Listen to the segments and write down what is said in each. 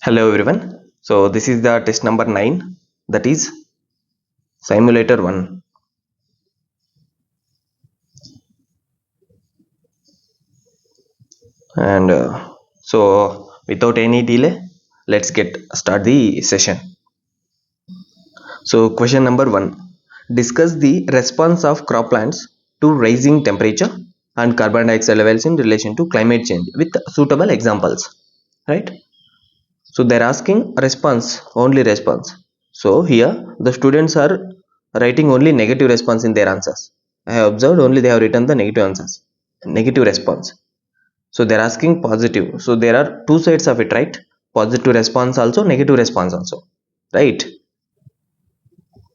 Hello everyone. So this is the test number 9, that is simulator 1. And so without any delay, let's get start the session. So question number 1. Discuss the response of croplands to rising temperature and carbon dioxide levels in relation to climate change with suitable examples. Right? So they're asking response, only response. So here the students are writing only negative response in their answers. I have observed only they have written the negative answers, negative response. So they're asking positive. So there are two sides of it, right? Positive response also, negative response also, right?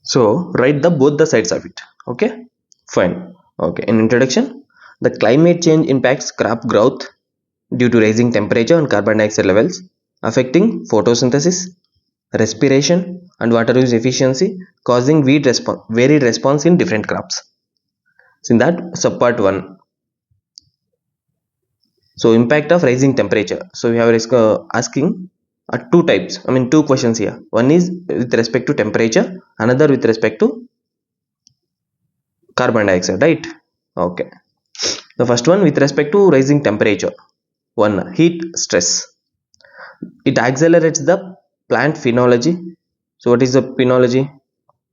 So write the both the sides of it. Okay, fine. Okay, in introduction, the climate change impacts crop growth due to rising temperature and carbon dioxide levels, affecting photosynthesis, respiration, and water use efficiency, causing varied response in different crops. So in that subpart 1, so impact of rising temperature. So we have asking two types. I mean two questions here. One is with respect to temperature, another with respect to carbon dioxide, right? Okay. The first one with respect to rising temperature. One, heat stress. It accelerates the plant phenology. So what is the phenology?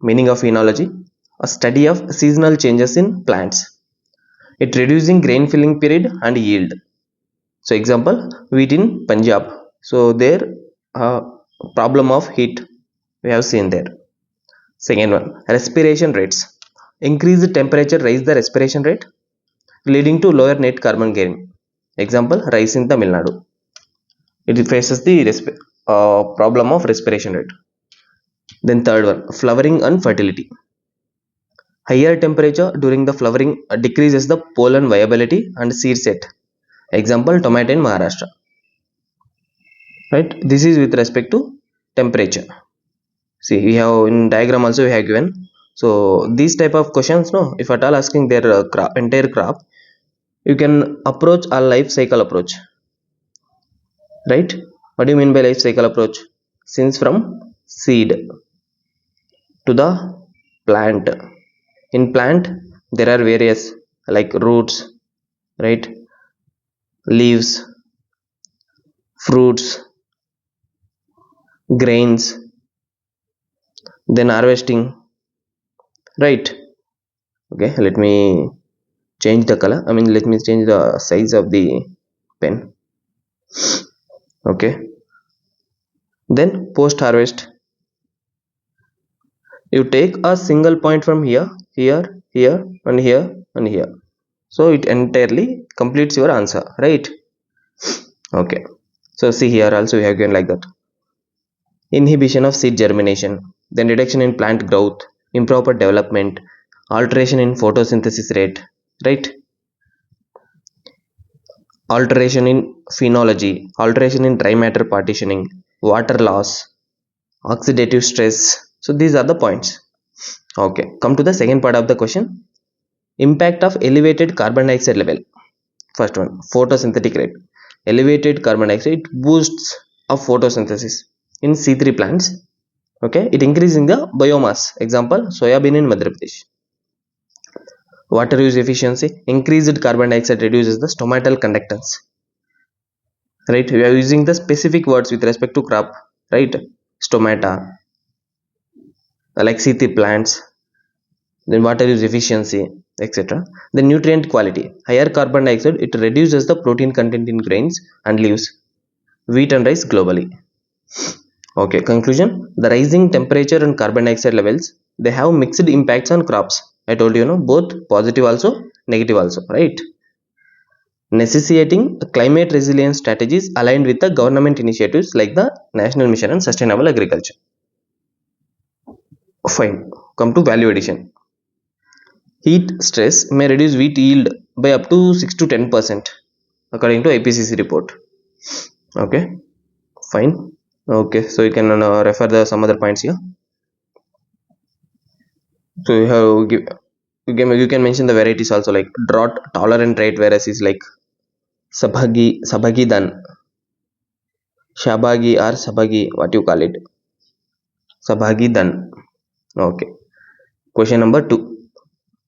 Meaning of phenology? A study of seasonal changes in plants. It reducing grain filling period and yield. So example, wheat in Punjab. So there problem of heat we have seen there. Second one, respiration rates. Increased temperature raise the respiration rate, leading to lower net carbon gain. Example, rice in Tamil Nadu. It faces the problem of respiration rate. Then third one, flowering and fertility. Higher temperature during the flowering decreases the pollen viability and seed set. Example, tomato in Maharashtra. Right? This is with respect to temperature. See, we have in diagram also we have given. So these type of questions, no, if at all asking their entire crop, you can approach a life cycle approach, right? What do you mean by life cycle approach? Since from seed to the plant. In plant, there are various like roots, right? Leaves, fruits, grains, then harvesting, right? Okay, let me change the color. I mean, let me change the size of the pen. Okay, then post harvest, you take a single point from here, here, here, and here, and here. So it entirely completes your answer, right? Okay, so see here also we have given like that. Inhibition of seed germination, then reduction in plant growth, improper development, alteration in photosynthesis rate, right? Alteration in phenology, alteration in dry matter partitioning, water loss, oxidative stress. So these are the points. Okay, come to the second part of the question. Impact of elevated carbon dioxide level. First one, photosynthetic rate. Elevated carbon dioxide boosts of photosynthesis in C3 plants. Okay, it increasing the biomass. Example, soybean in Madhya Pradesh. Water use efficiency. Increased carbon dioxide reduces the stomatal conductance. Right, we are using the specific words with respect to crop. Right, stomata, like C3 plants. Then water use efficiency, etc. The nutrient quality. Higher carbon dioxide, it reduces the protein content in grains and leaves, wheat and rice globally. Okay, conclusion. The rising temperature and carbon dioxide levels, they have mixed impacts on crops. I told you, both positive also, negative also, right? Necessitating climate resilience strategies aligned with the government initiatives like the National Mission on Sustainable Agriculture. Fine. Come to value addition. Heat stress may reduce wheat yield by up to 6 to 10% according to IPCC report. Okay, fine. Okay, so you can refer the some other points here. So you can mention the varieties also, like drought tolerant trait varieties like Sabagi Dan, Shabagi or Sabagi, what you call it? Sabagi dhan. Okay. Question number 2.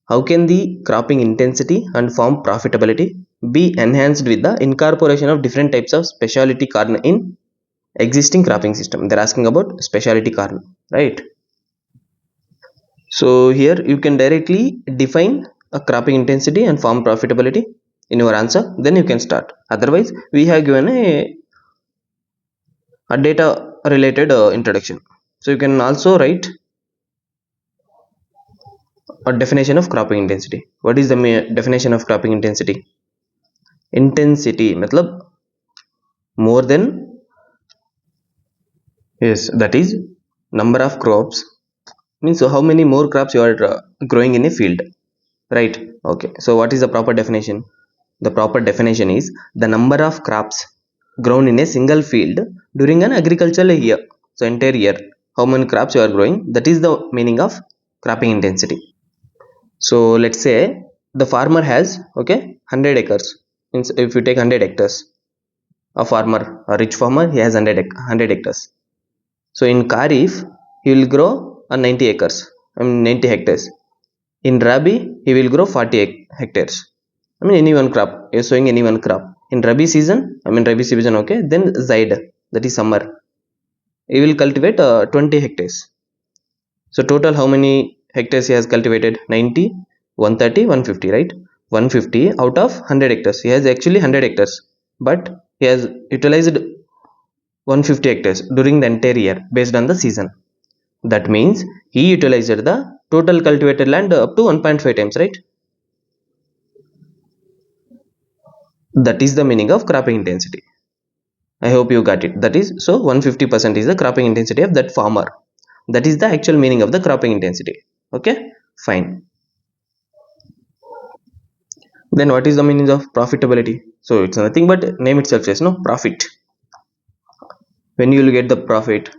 How can the cropping intensity and farm profitability be enhanced with the incorporation of different types of specialty corn in existing cropping system? They're asking about specialty corn, right? So here you can directly define a cropping intensity and farm profitability in your answer. Then you can start. Otherwise, we have given a data related introduction. So you can also write a definition of cropping intensity. What is the definition of cropping intensity? Intensity matlab more than, yes, that is number of crops, means how many more crops you are growing in a field, right? Okay, so what is the proper definition? The proper definition is the number of crops grown in a single field during an agricultural year. So entire year, how many crops you are growing, that is the meaning of cropping intensity. So let's say the farmer has, okay, 100 acres, means if you take 100 hectares, a farmer, a rich farmer, he has 100 hectares. So in Kharif he will grow 90 acres, I mean 90 hectares. In Rabi he will grow 40 hectares, I mean any one crop, he is sowing any one crop. In Rabi season, I mean Rabi season, okay, then Zaid, that is summer, he will cultivate 20 hectares. So total how many hectares he has cultivated? 90, 130, 150, right? 150 out of 100 hectares. He has actually 100 hectares, but he has utilized 150 hectares during the entire year based on the season. That means he utilized the total cultivated land up to 1.5 times, right? That is the meaning of cropping intensity. I hope you got it. That is, so 150% is the cropping intensity of that farmer. That is the actual meaning of the cropping intensity. Okay, fine. Then what is the meaning of profitability? So it's nothing but name itself says, no, profit. When you will get the profit,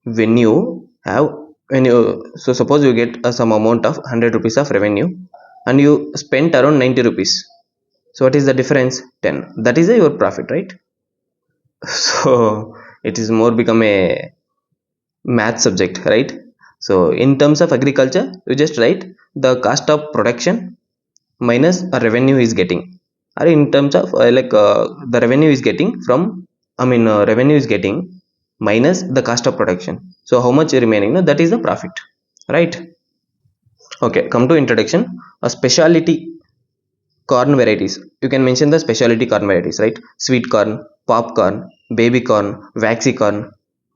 when you have, when you, so suppose you get some amount of 100 rupees of revenue and you spent around 90 rupees. So what is the difference? 10. That is your profit, right? So it is more become a math subject, right? So in terms of agriculture, you just write the cost of production minus a revenue is getting, or in terms of the revenue is getting from, I mean revenue is getting minus the cost of production. So how much remaining, no, that is the profit, right? Okay, come to introduction. A specialty corn varieties, you can mention the specialty corn varieties, right? Sweet corn, popcorn, baby corn, waxy corn.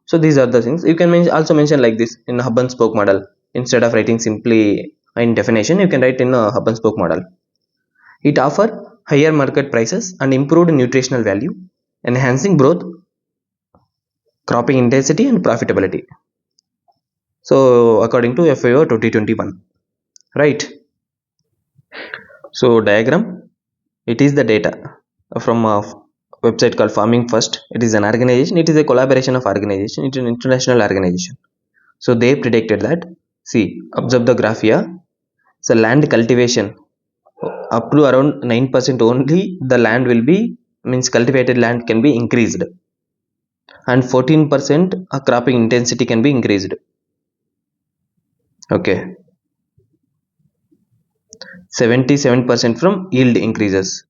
So these are the things you can also mention like this in hub and spoke model. Instead of writing simply in definition, you can write in a hub and spoke model. It offer higher market prices and improved nutritional value, enhancing both cropping intensity and profitability. So according to FAO 2021, right? So diagram, it is the data from a website called Farming First. It is an organization. It is a collaboration of organization. It is an international organization. So they predicted that. See, observe the graph here. So land cultivation up to around 9% only the land will be, means cultivated land can be increased, and 14% a cropping intensity can be increased. Okay, 77% from yield increases.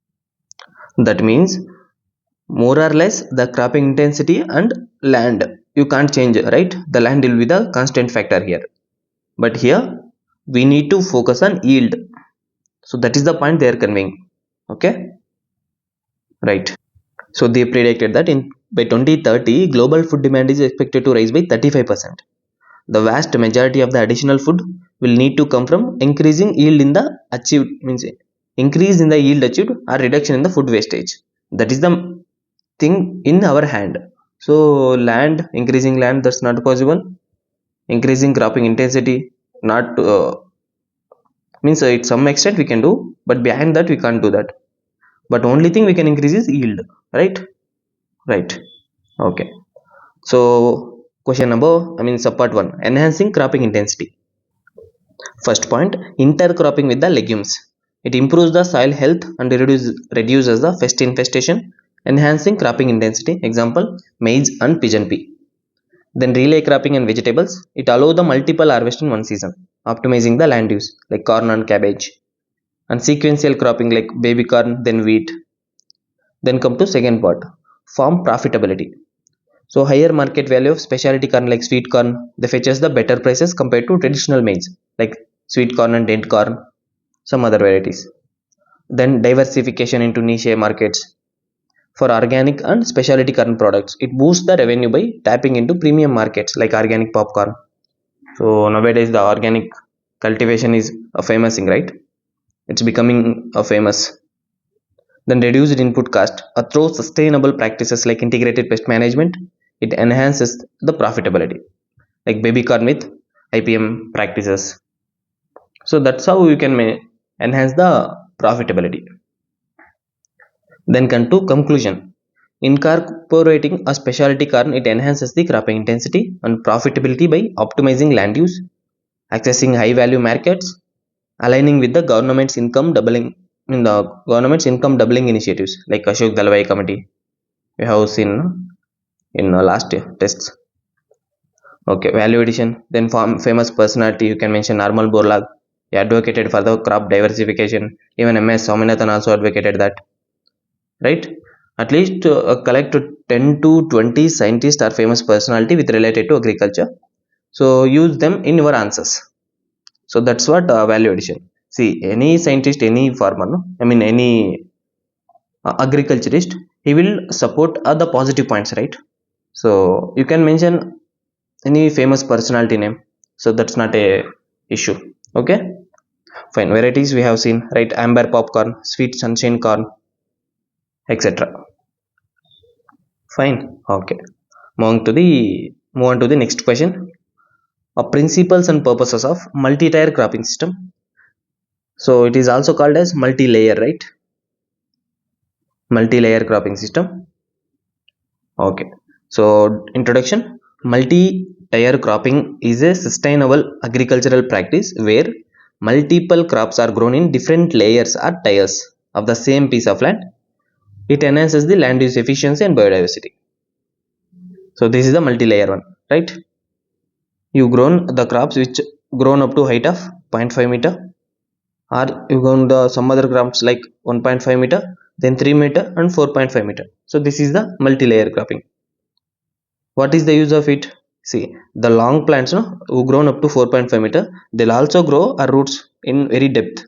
That means more or less the cropping intensity and land you can't change, right? The land will be the constant factor here, but here we need to focus on yield. So that is the point they are conveying. Okay, right. So they predicted that in by 2030 global food demand is expected to rise by 35%. The vast majority of the additional food will need to come from increasing yield in the achieved, means increase in the yield achieved or reduction in the food wastage. That is the thing in our hand. So land, increasing land, that's not possible. Increasing cropping intensity, not means at some extent we can do, but behind that we can't do that. But only thing we can increase is yield, right? Right. Okay, so question number, I mean subpart 1, enhancing cropping intensity. First point, intercropping with the legumes. It improves the soil health and reduces the pest infestation. enhancing cropping intensity, example maize and pigeon pea. Then relay cropping and vegetables, it allows the multiple harvest in one season, optimizing the land use like corn and cabbage. And sequential cropping like baby corn, then wheat. Then come to second part, farm profitability. So higher market value of specialty corn like sweet corn, they fetches the better prices compared to traditional maize like sweet corn and dent corn, some other varieties. Then diversification into niche markets. For organic and specialty corn products, it boosts the revenue by tapping into premium markets like organic popcorn. So nowadays the organic cultivation is a famous thing, right? It's becoming a famous. Then reduced input cost. Through sustainable practices like integrated pest management, it enhances the profitability. Like baby corn with IPM practices. So that's how you can enhance the profitability. Then come to conclusion. Incorporating a specialty corn, it enhances the cropping intensity and profitability by optimizing land use, accessing high value markets, aligning with the government's income doubling initiatives like Ashok Dalwai Committee we have seen in last year tests. Okay, value addition. Then famous personality you can mention Normal Borlag. He advocated for the crop diversification. Even MS Swaminathan also advocated that. Right? At least collect 10 to 20 scientists or famous personality with related to agriculture. So use them in your answers. So that's what value addition. See, any scientist, any farmer, no? I mean any agriculturist, he will support the positive points, right? So you can mention any famous personality name. So that's not a issue. Okay, fine. Varieties we have seen, right? Amber popcorn, sweet sunshine corn, etc. Fine. Okay. Move on to the next question. Principles and purposes of multi-tier cropping system. So it is also called as multi-layer, right? Multi-layer cropping system. Okay. So introduction. Multi-tier cropping is a sustainable agricultural practice where multiple crops are grown in different layers or tiers of the same piece of land. It enhances the land use efficiency and biodiversity. So this is the multi-layer one, right? You grown the crops which grown up to height of 0.5 meter, or you grown the some other crops like 1.5 meter, then 3 meter and 4.5 meter. So this is the multi-layer cropping. What is the use of it? See, the long plants, no, who grown up to 4.5 meter, they'll also grow our roots in very depth.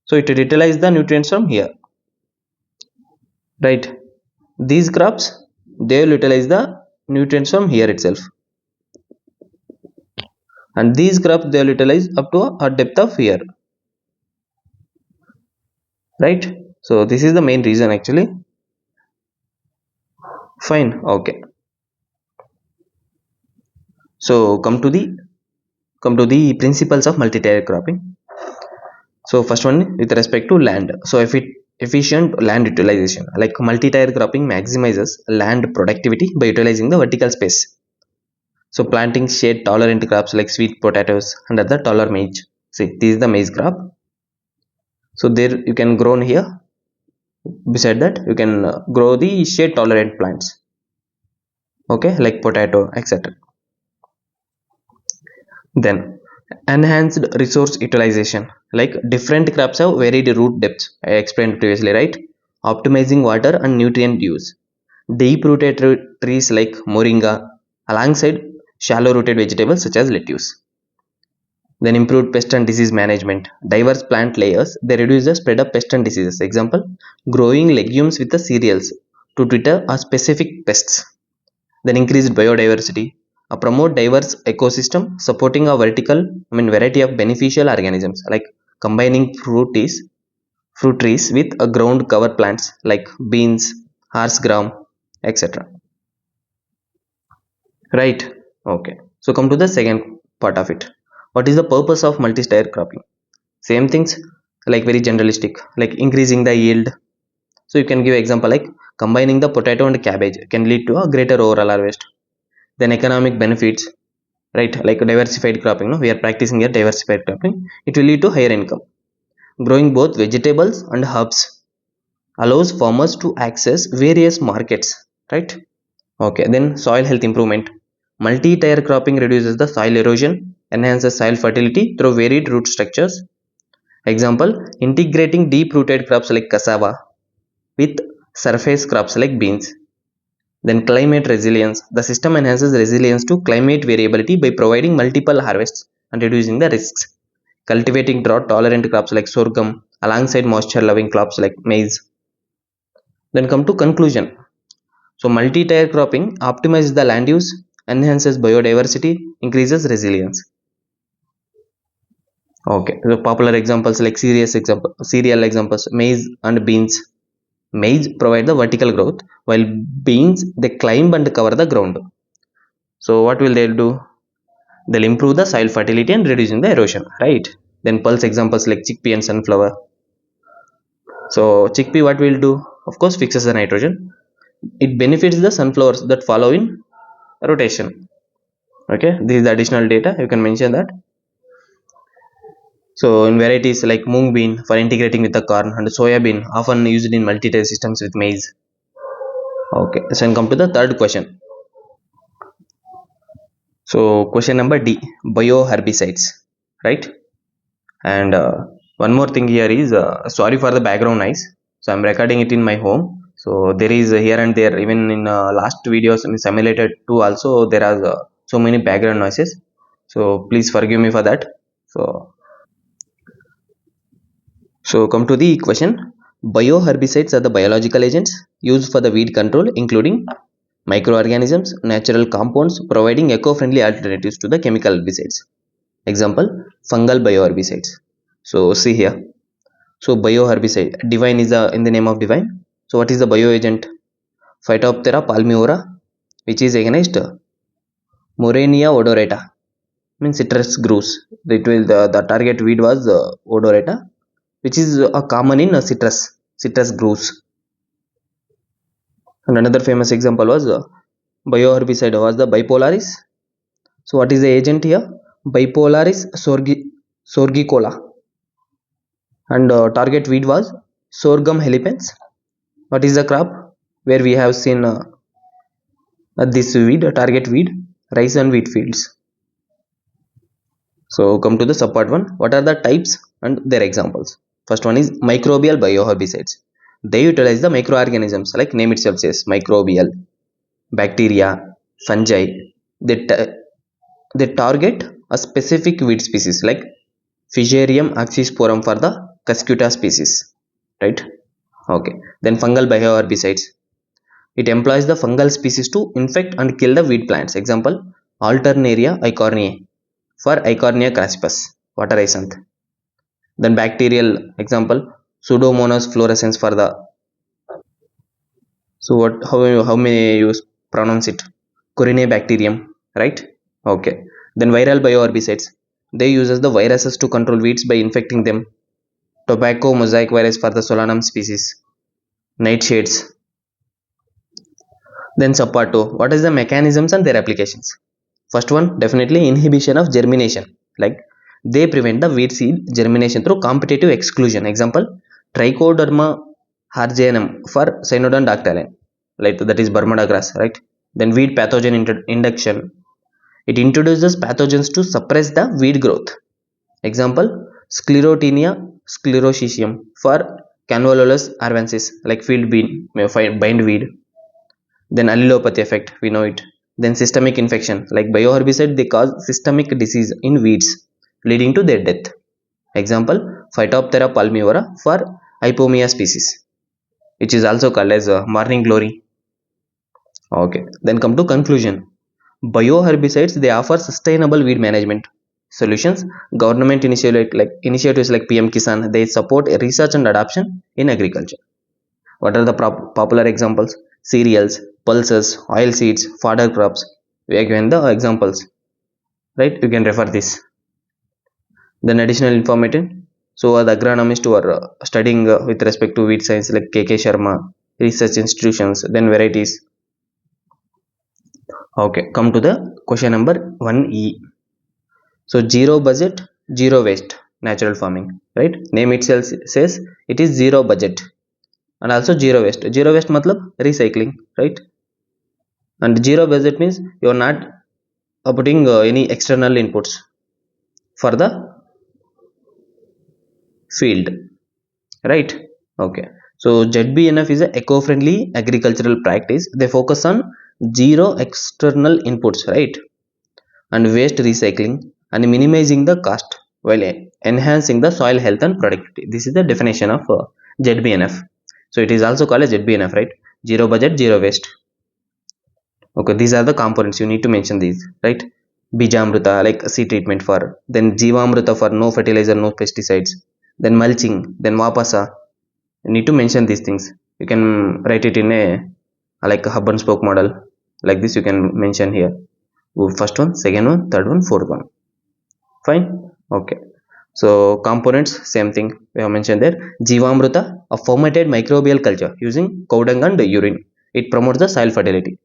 So it utilize the nutrients from here, right? These crops, they will utilize the nutrients from here itself, and these crops they will utilize up to a depth of here, right? So this is the main reason actually. Fine. Okay, so come to the principles of multi-tier cropping. So first one with respect to land. So if it efficient land utilization, like multi-tier cropping maximizes land productivity by utilizing the vertical space. So planting shade tolerant crops like sweet potatoes and other taller maize. See, this is the maize crop. So there you can grow in here. Beside that you can grow the shade tolerant plants, okay, like potato, etc. Then enhanced resource utilization, like different crops have varied root depths, I explained previously, right? Optimizing water and nutrient use. Deep rooted trees like moringa alongside shallow rooted vegetables such as lettuce. Then improved pest and disease management. Diverse plant layers, they reduce the spread of pest and diseases. Example, growing legumes with the cereals to deter a specific pests. Then increased biodiversity. Promote diverse ecosystem, supporting a variety of beneficial organisms, like combining fruit trees with a ground cover plants like beans, horse gram, etc. Right? Okay. So come to the second part of it. What is the purpose of multi-tier cropping? Same things, like very generalistic, like increasing the yield. So you can give example like combining the potato and cabbage can lead to a greater overall harvest. Then economic benefits, right? Like diversified cropping, no, we are practicing here diversified cropping. It will lead to higher income. Growing both vegetables and herbs, allows farmers to access various markets, right? Okay, then soil health improvement. Multi-tier cropping reduces the soil erosion, enhances soil fertility through varied root structures. Example, integrating deep-rooted crops like cassava with surface crops like beans. Then climate resilience. The system enhances resilience to climate variability by providing multiple harvests and reducing the risks. Cultivating drought-tolerant crops like sorghum alongside moisture-loving crops like maize. Then come to conclusion. So multi-tier cropping optimizes the land use, enhances biodiversity, increases resilience. Okay, so popular examples like cereal examples, maize and beans. Maize provide the vertical growth, while beans they climb and cover the ground. So what will they do? They'll improve the soil fertility and reducing the erosion, right? Then pulse examples like chickpea and sunflower. So chickpea what will do? Of course, fixes the nitrogen. It benefits the sunflowers that follow in rotation. Okay, this is the additional data. You can mention that. So in varieties like mung bean for integrating with the corn and soya bean often used in multi-tier systems with maize. Okay, so then come to the third question. So question number D, bioherbicides, right? And one more thing here is sorry for the background noise. So I'm recording it in my home. So there is here and there, even in last videos in simulated too also there are so many background noises. So please forgive me for that. So come to the question. Bioherbicides are the biological agents used for the weed control, including microorganisms, natural compounds, providing eco-friendly alternatives to the chemical herbicides. Example, fungal bioherbicides. So see here. So bioherbicide, divine is in the name of divine. So what is the bioagent? Phytophthora palmivora, which is against Morenia odorata, means citrus growth. The target weed was odorata, which is common in citrus growth. And another famous example was bioherbicide was the bipolaris. So what is the agent here? Bipolaris sorgicola. And target weed was sorghum helipens. What is the crop where we have seen this weed, target weed? Rice and wheat fields. So come to the subpart one. What are the types and their examples? First one is microbial bioherbicides. They utilize the microorganisms, like name itself says, microbial, bacteria, fungi. They, they target a specific weed species like Fusarium oxysporum for the Cuscuta species, right? Okay. Then fungal bioherbicides. It employs the fungal species to infect and kill the weed plants. Example, Alternaria eichhorniae for Eichhornia crassipus, water hyacinth. Then bacterial example, Pseudomonas fluorescens for the. So what? How may you pronounce it? Corynebacterium, right? Okay. Then viral bioherbicides. They uses the viruses to control weeds by infecting them. Tobacco mosaic virus for the Solanum species. Nightshades. Then subpart 2. What is the mechanisms and their applications? First one, definitely inhibition of germination. Like they prevent the weed seed germination through competitive exclusion. Example, Trichoderma harzianum for Cynodon dactylen. Like that is Bermuda grass, right? Then weed pathogen induction. It introduces pathogens to suppress the weed growth. Example, Sclerotinia sclerosicium for Canvololus arvensis, like field bean, bindweed. Then allelopathy effect, we know it. Then systemic infection, like bioherbicide, they cause systemic disease in weeds, leading to their death. Example, Phytophthora palmivora for Hypomia species, which is also called as morning glory. Okay, then come to conclusion. Bioherbicides, they offer sustainable weed management solutions. Government initiatives like PM Kisan, they support research and adoption in agriculture. What are the popular examples? Cereals, pulses, oil seeds, fodder crops. We have given the examples, right? You can refer this. Then additional information. So the agronomists who are studying with respect to weed science like KK Sharma, research institutions, then varieties. Okay, come to the question number 1E. So zero budget, zero waste, natural farming, right? Name itself says it is zero budget. and also zero waste. Zero waste matlab recycling, right? And zero budget means you are not putting any external inputs for the field, right? Okay, so ZBNF is a eco-friendly agricultural practice. They focus on zero external inputs, right? And waste recycling and minimizing the cost while enhancing the soil health and productivity. This is the definition of ZBNF. So it is also called as ZBNF, right? Zero budget, zero waste. Okay, these are the components. You need to mention these, right? Bijamruta, like seed treatment for, then Jivamruta for no fertilizer, no pesticides, then mulching, then Vapasa. You need to mention these things. You can write it in a like a hub and spoke model. Like this, you can mention here. First one, second one, third one, fourth one. Fine. Okay. So components, same thing we have mentioned there. Jivamruta, a fermented microbial culture using cow dung and urine. It promotes the soil fertility.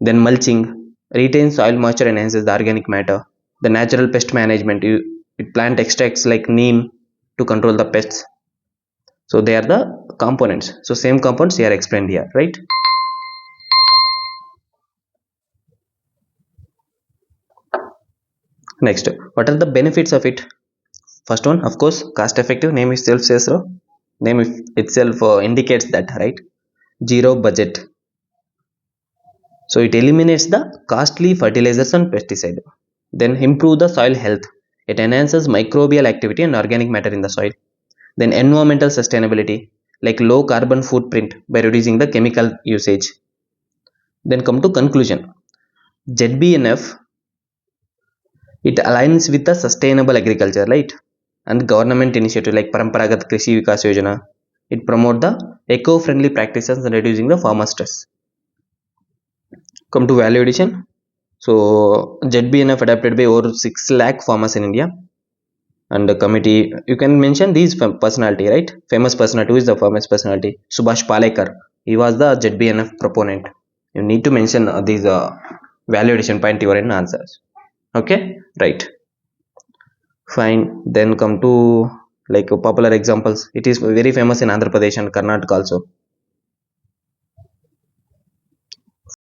Then mulching retains soil moisture, enhances the organic matter. The natural pest management, it plant extracts like neem to control the pests. So they are the components. So same components here explained here, right? Next, what are the benefits of it? First one, of course, cost effective. Name itself says so. Name itself indicates that, right? Zero budget. So it eliminates the costly fertilizers and pesticide. Then improve the soil health. It enhances microbial activity and organic matter in the soil. Then environmental sustainability, like low carbon footprint by reducing the chemical usage. Then come to conclusion. ZBNF, it aligns with the sustainable agriculture, right? And government initiative like Paramparagat Krishi Vikas Yojana. It promote the eco-friendly practices and reducing the farmer stress. Come to value addition. So ZBNF adapted by over 6 lakh farmers in India. And the committee, you can mention these personality, right? Famous personality. Who is the famous personality? Subhash Palekar. He was the ZBNF proponent. You need to mention these value addition point your in answers. Okay, right. Fine. Then come to like popular examples. It is very famous in Andhra Pradesh and Karnataka also.